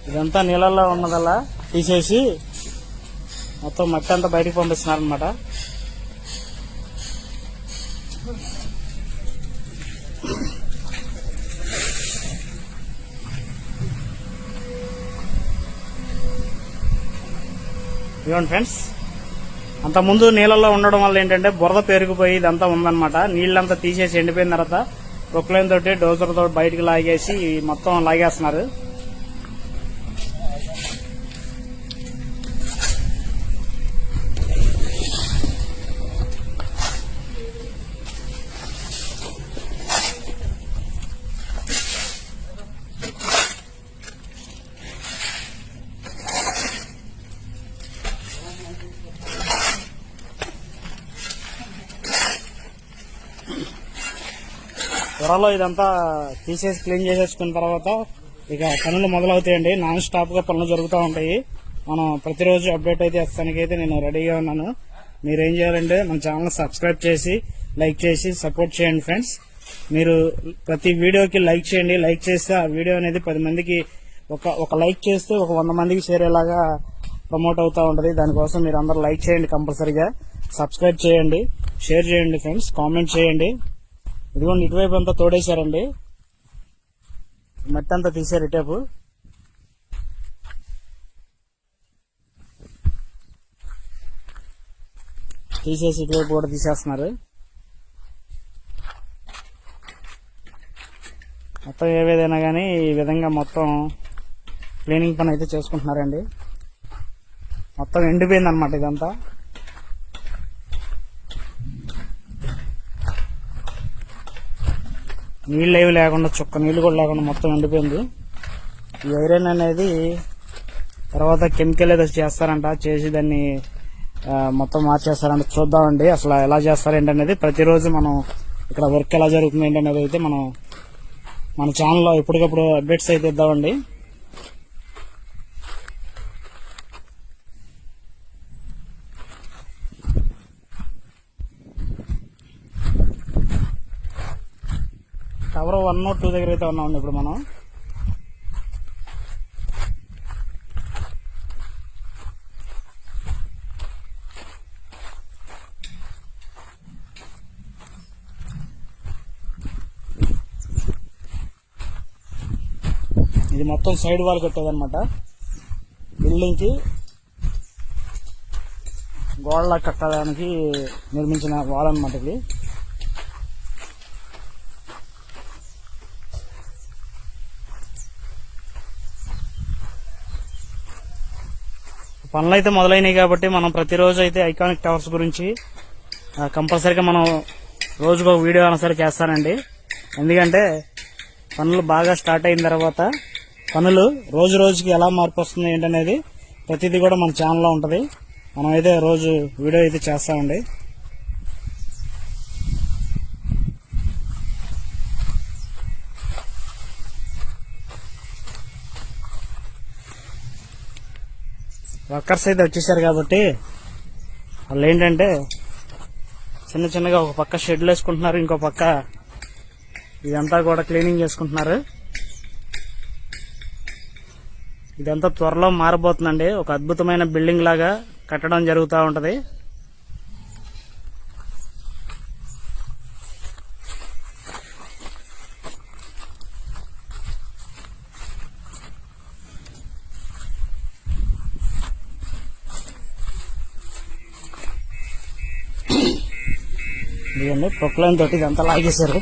ఇదంతా నీళ్ళల్లో ఉన్నదల్లా తీసేసి మొత్తం మట్టి అంతా బయటకు పంపిస్తున్నారు అనమాట. ఇదిగోండి ఫ్రెండ్స్, అంతకుముందు నీళ్ళల్లో ఉండడం వల్ల ఏంటంటే బురద పెరిగిపోయి ఇదంతా ఉందన్నమాట. నీళ్ళంతా తీసేసి ఎండిపోయిన తర్వాత ప్రొక్లైన్ తోటి డోజర్ తోటి బయటకు లాగేసి మొత్తం లాగేస్తున్నారు. త్వరలో ఇదంతా తీసేసి క్లీన్ చేసేసుకున్న తర్వాత ఇక పనులు మొదలవుతాయండి. నాన్ స్టాప్ గా పనులు జరుగుతూ ఉంటాయి. మనం ప్రతిరోజు అప్డేట్ అయితే ఇస్తానికైతే నేను రెడీగా ఉన్నాను. మీరేం చేయాలంటే మన ఛానల్ సబ్స్క్రైబ్ చేసి లైక్ చేసి సపోర్ట్ చేయండి ఫ్రెండ్స్. మీరు ప్రతి వీడియోకి లైక్ చేయండి. లైక్ చేస్తే ఆ వీడియో అనేది 10 మందికి ఒక లైక్ చేస్తే ఒక 100 మందికి షేర్ అయ్యేలాగా ప్రమోట్ అవుతూ ఉంటుంది. దానికోసం మీరు అందరూ లైక్ చేయండి, కంపల్సరీగా సబ్స్క్రైబ్ చేయండి, షేర్ చేయండి ఫ్రెండ్స్, కామెంట్ చేయండి. ఇదిగోండి ఇటువైపు అంతా తోడేశారండి, మట్టి అంతా తీసారు ఇటేపు. తీసేసి ఇటువైపు కూడా తీసేస్తున్నారు. మొత్తం ఏవేదైనా కానీ ఈ విధంగా మొత్తం క్లీనింగ్ పని అయితే చేసుకుంటున్నారండి. మొత్తం ఎండిపోయింది అనమాట ఇదంతా. నీళ్ళు ఏవి లేకుండా, చుక్క నీళ్ళు కూడా లేకుండా మొత్తం ఎండిపోయింది. ఈ ఐరన్ అనేది తర్వాత కెమికల్ ఏదో చేస్తారంట, చేసి దాన్ని మొత్తం మార్చేస్తారంట. చూద్దామండి అసలు ఎలా చేస్తారు ఏంటనేది. ప్రతిరోజు మనం ఇక్కడ వర్క్ ఎలా జరుగుతుంది ఏంటనేది అయితే మనం మన ఛానల్లో ఎప్పటికప్పుడు అప్డేట్స్ అయితే ఇద్దామండి. టవర్ 1, 2 దగ్గర అయితే ఉన్నామండి ఇప్పుడు మనం. ఇది మొత్తం సైడ్ వాల్ కట్టేదన్నమాట. బిల్డింగ్ కి గోడలా కట్టడానికి నిర్మించిన వాల్ అన్నమాట ఇది. పనులు అయితే మొదలైనవి కాబట్టి మనం ప్రతిరోజు అయితే ఐకానిక్ టవర్స్ గురించి కంపల్సరీగా మనం రోజుకు ఒక వీడియో అయినా సరే చేస్తానండి. ఎందుకంటే పనులు బాగా స్టార్ట్ అయిన తర్వాత పనులు రోజు రోజుకి ఎలా మార్పు వస్తుంది ఏంటనేది ప్రతిదీ కూడా మన ఛానల్లో ఉంటుంది. మనం అయితే రోజు వీడియో అయితే చేస్తామండి. వర్కర్స్ అయితే వచ్చేసారు కాబట్టి వాళ్ళు ఏంటంటే చిన్న చిన్నగా ఒక పక్క షెడ్లు వేసుకుంటున్నారు, ఇంకో పక్క ఇదంతా కూడా క్లీనింగ్ చేసుకుంటున్నారు. ఇదంతా త్వరలో మారబోతుందండి. ఒక అద్భుతమైన బిల్డింగ్ లాగా కట్టడం జరుగుతూ ఉంటది. ఇదండి ప్రొక్లైన్ తోటి ఇదంతా లాగేశారు.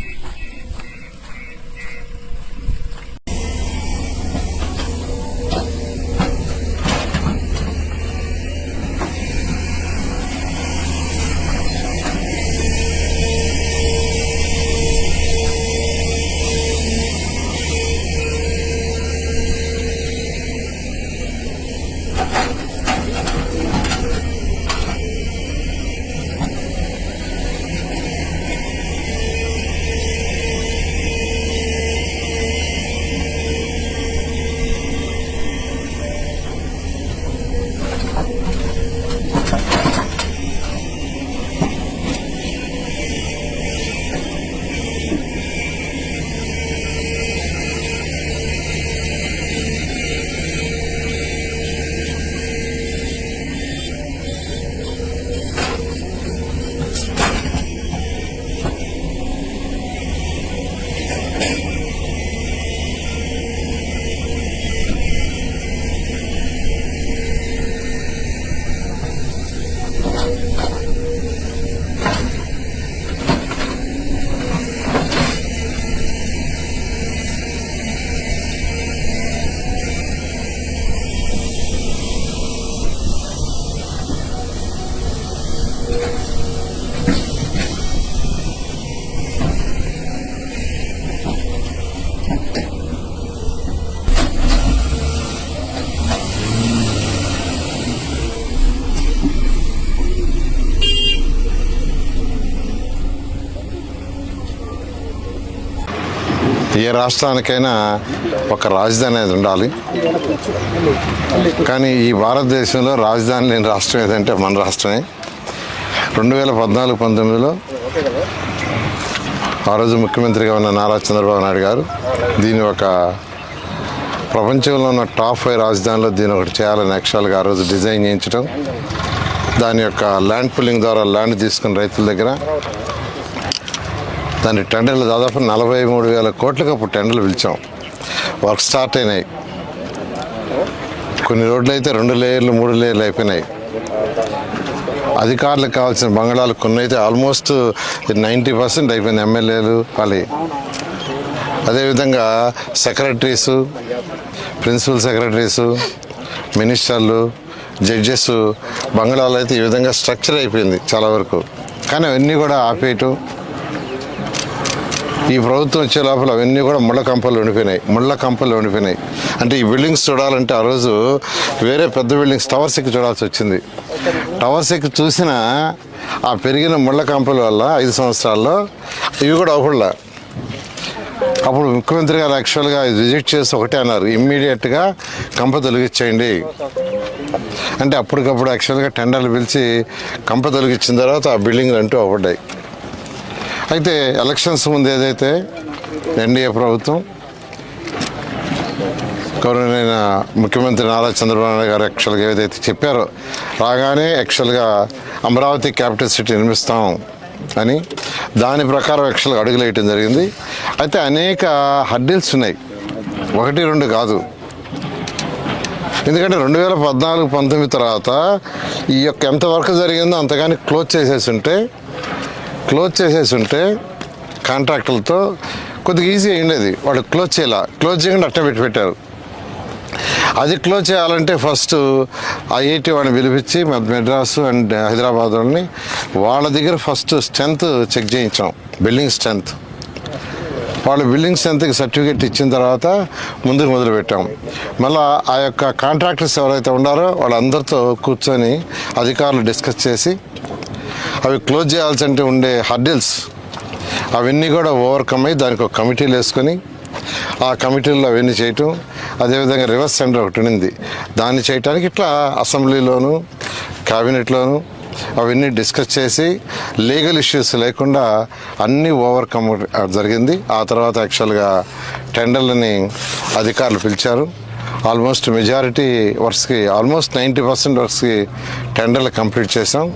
ఏ రాష్ట్రానికైనా ఒక రాజధాని అనేది ఉండాలి. కానీ ఈ భారతదేశంలో రాజధాని లేని రాష్ట్రం ఏదంటే మన రాష్ట్రమే. 2014-19లో ఆ రోజు ముఖ్యమంత్రిగా ఉన్న నారా చంద్రబాబు నాయుడు గారు దీన్ని ఒక ప్రపంచంలో ఉన్న టాప్ 5 రాజధానిలో దీన్ని ఒకటి చేయాలని యాక్చువల్గా ఆ రోజు డిజైన్ చేయించడం, దాని యొక్క ల్యాండ్ పుల్లింగ్ ద్వారా ల్యాండ్ తీసుకున్న రైతుల దగ్గర దాని టెండర్లు దాదాపు 43,000 కోట్లకు అప్పుడు టెండర్లు పిలిచాం. వర్క్ స్టార్ట్ అయినాయి. కొన్ని రోడ్లు అయితే 2 లేయర్లు 3 లేయర్లు అయిపోయినాయి. అధికారులకు కావాల్సిన బంగళాలు కొన్ని అయితే ఆల్మోస్ట్ 90% అయిపోయింది. ఎమ్మెల్యేలు వాళ్ళే. అదేవిధంగా సెక్రటరీసు, ప్రిన్సిపల్ సెక్రటరీసు, మినిస్టర్లు, జడ్జెస్ బంగళాలు అయితే ఈ విధంగా స్ట్రక్చర్ అయిపోయింది చాలా వరకు. కానీ అవన్నీ కూడా ఆపేయటం, ఈ ప్రభుత్వం వచ్చే లోపల అవన్నీ కూడా ముళ్ళ కంపలు ఉండిపోయినాయి. అంటే ఈ బిల్డింగ్స్ చూడాలంటే ఆ రోజు వేరే పెద్ద బిల్డింగ్స్ టవర్స్ ఎక్కి చూడాల్సి వచ్చింది. టవర్స్ ఎక్కి చూసిన ఆ పెరిగిన ముళ్ళ కంపల వల్ల 5 సంవత్సరాల్లో ఇవి కూడా అవ్వకుండా. అప్పుడు ముఖ్యమంత్రి గారు యాక్చువల్గా విజిట్ చేసి ఒకటే అన్నారు, ఇమ్మీడియట్గా కంప తొలగించేయండి అంటే అప్పటికప్పుడు యాక్చువల్గా టెండర్లు పిలిచి కంప తొలగించిన తర్వాత ఆ బిల్డింగ్లు అంటూ అవ్వడ్డాయి. అయితే ఎలక్షన్స్ ముందు ఏదైతే ఎన్డీఏ ప్రభుత్వం గౌరవనీయ ముఖ్యమంత్రి నారా చంద్రబాబు నాయుడు గారు యాక్చువల్గా ఏదైతే చెప్పారో రాగానే యాక్చువల్గా అమరావతి క్యాపిటల్ సిటీ నిర్మిస్తాం అని దాని ప్రకారం యాక్చువల్గా అడుగులు వేయటం జరిగింది. అయితే అనేక హర్డిల్స్ ఉన్నాయి, 1-2 కాదు. ఎందుకంటే 2014-19 తర్వాత ఈ యొక్క ఎంత వర్క్ జరిగిందో అంతగాని క్లోజ్ చేసేసి ఉంటే కాంట్రాక్టర్లతో కొద్దిగా ఈజీ అయ్యిండేది. వాళ్ళు క్లోజ్ చేయకుండా అట్ట పెట్టారు. అది క్లోజ్ చేయాలంటే ఫస్ట్ ఐఐటి వాడిని పిలిపించి మెడ్రాసు అండ్ హైదరాబాద్ వాళ్ళని వాళ్ళ దగ్గర ఫస్ట్ స్ట్రెంత్ చెక్ చేయించాం, బిల్డింగ్ స్ట్రెంత్. వాళ్ళు బిల్డింగ్ స్ట్రెంత్కి సర్టిఫికేట్ ఇచ్చిన తర్వాత ముందుకు మొదలుపెట్టాం. మళ్ళీ ఆ యొక్క కాంట్రాక్టర్స్ ఎవరైతే ఉన్నారో వాళ్ళందరితో కూర్చొని అధికారులు డిస్కస్ చేసి అవి క్లోజ్ చేయాల్సి ఉండే హర్డిల్స్ అవన్నీ కూడా ఓవర్కమ్ అయ్యి దానికి ఒక కమిటీలు వేసుకొని ఆ కమిటీల్లో అవన్నీ చేయటం. అదేవిధంగా రివర్స్ టెండర్ ఒకటి ఉంది, దాన్ని చేయటానికి ఇట్లా అసెంబ్లీలోను క్యాబినెట్లోను అవన్నీ డిస్కస్ చేసి లీగల్ ఇష్యూస్ లేకుండా అన్నీ ఓవర్కమ్ జరిగింది. ఆ తర్వాత యాక్చువల్గా టెండర్లని అధికారులు పిలిచారు. ఆల్మోస్ట్ మెజారిటీ వర్క్స్కి ఆల్మోస్ట్ 90% వర్క్స్కి టెండర్లు కంప్లీట్ చేసాం.